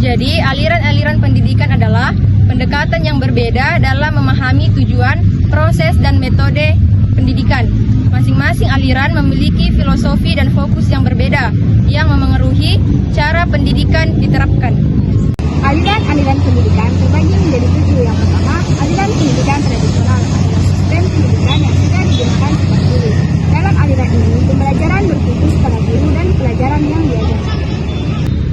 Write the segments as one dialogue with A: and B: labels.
A: Jadi, aliran-aliran pendidikan adalah pendekatan yang berbeda dalam memahami tujuan, proses, dan metode pendidikan. Masing-masing aliran memiliki filosofi dan fokus yang berbeda yang memengaruhi cara pendidikan diterapkan.
B: Aliran-aliran pendidikan terbagi menjadi 7. Yang pertama, aliran pendidikan tradisional adalah sistem pendidikan yang sudah digunakan sejak dulu. Dalam aliran ini, pembelajaran berfokus pada guru dan pelajaran yang diajarkan.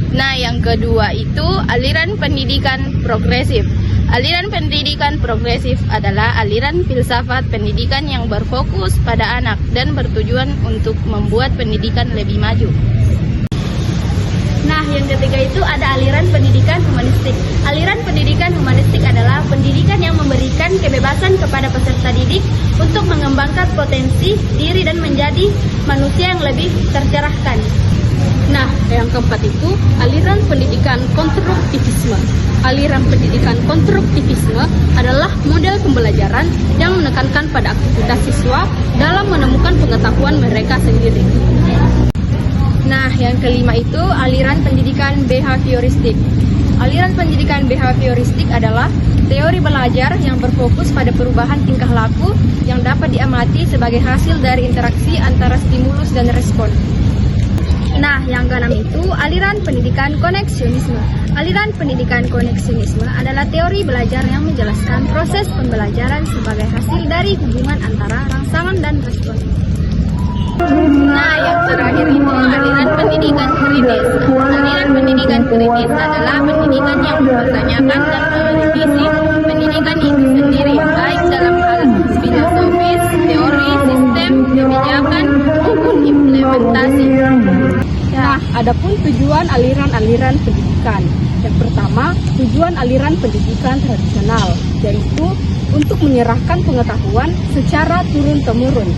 C: Nah, yang kedua itu aliran pendidikan progresif. Aliran pendidikan progresif adalah aliran filsafat pendidikan yang berfokus pada anak dan bertujuan untuk membuat pendidikan lebih maju. Nah, yang ketiga itu ada aliran pendidikan humanistik. Aliran pendidikan humanistik adalah pendidikan yang memberikan kebebasan kepada peserta didik untuk mengembangkan potensi diri dan menjadi manusia yang lebih tercerahkan.
D: Nah, yang keempat itu aliran pendidikan konstruktivisme. Aliran pendidikan konstruktivisme adalah model pembelajaran yang menekankan pada aktivitas siswa dalam menemukan pengetahuan mereka sendiri.
A: Nah, yang kelima itu aliran pendidikan behavioristik. Aliran pendidikan behavioristik adalah teori belajar yang berfokus pada perubahan tingkah laku yang dapat diamati sebagai hasil dari interaksi antara stimulus dan respon.
B: Nah, yang keenam itu aliran pendidikan koneksionisme. Aliran pendidikan koneksionisme adalah teori belajar yang menjelaskan proses pembelajaran sebagai hasil dari hubungan antara rangsangan dan respon.
C: Nah, yang terakhir itu aliran pendidikan kritis. Aliran pendidikan kritis adalah pendidikan yang mempertanyakan dan mengkritisi pendidikan itu sendiri, baik dalam hal filosofis, teori, sistem, kebijakan, maupun implementasi.
D: Nah, adapun tujuan aliran-aliran pendidikan. Yang pertama, tujuan aliran pendidikan tradisional, yaitu untuk menyerahkan pengetahuan secara turun-temurun.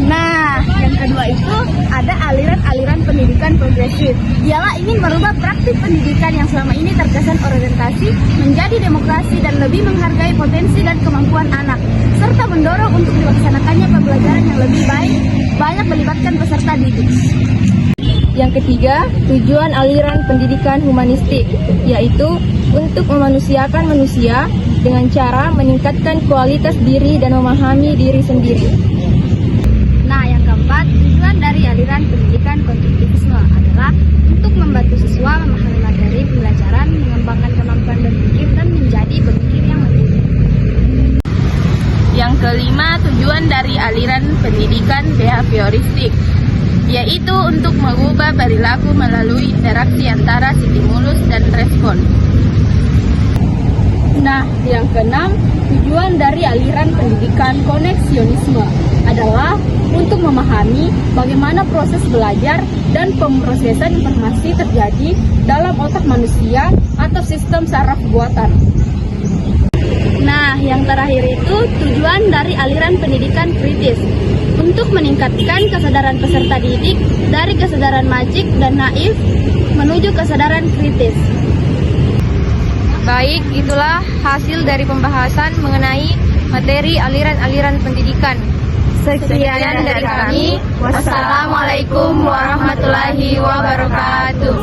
B: Nah, yang kedua itu ada aliran-aliran pendidikan progresif. Ialah ingin merubah praktik pendidikan yang selama ini terkesan orientasi menjadi demokrasi dan lebih menghargai potensi dan kemampuan anak, serta mendorong untuk dilaksanakannya pembelajaran yang lebih baik, banyak melibatkan peserta didik.
A: Yang ketiga, tujuan aliran pendidikan humanistik, yaitu untuk memanusiakan manusia dengan cara meningkatkan kualitas diri dan memahami diri sendiri.
B: Nah, yang keempat, tujuan dari aliran pendidikan konstruktivisme adalah untuk membantu siswa memahami materi pembelajaran, mengembangkan kemampuan berpikir, dan menjadi pemikir yang mandiri.
C: Yang kelima, tujuan dari aliran pendidikan behavioristik, yaitu untuk mengubah perilaku melalui interaksi antara stimulus dan respon.
D: Nah, yang keenam, tujuan dari aliran pendidikan koneksionisme adalah untuk memahami bagaimana proses belajar dan pemrosesan informasi terjadi dalam otak manusia atau sistem saraf buatan.
B: Nah, yang terakhir itu tujuan dari aliran pendidikan kritis, untuk meningkatkan kesadaran peserta didik dari kesadaran majik dan naif menuju kesadaran kritis.
A: Baik, itulah hasil dari pembahasan mengenai materi aliran-aliran pendidikan.
B: Sekian dari kami.
C: Wassalamualaikum warahmatullahi wabarakatuh.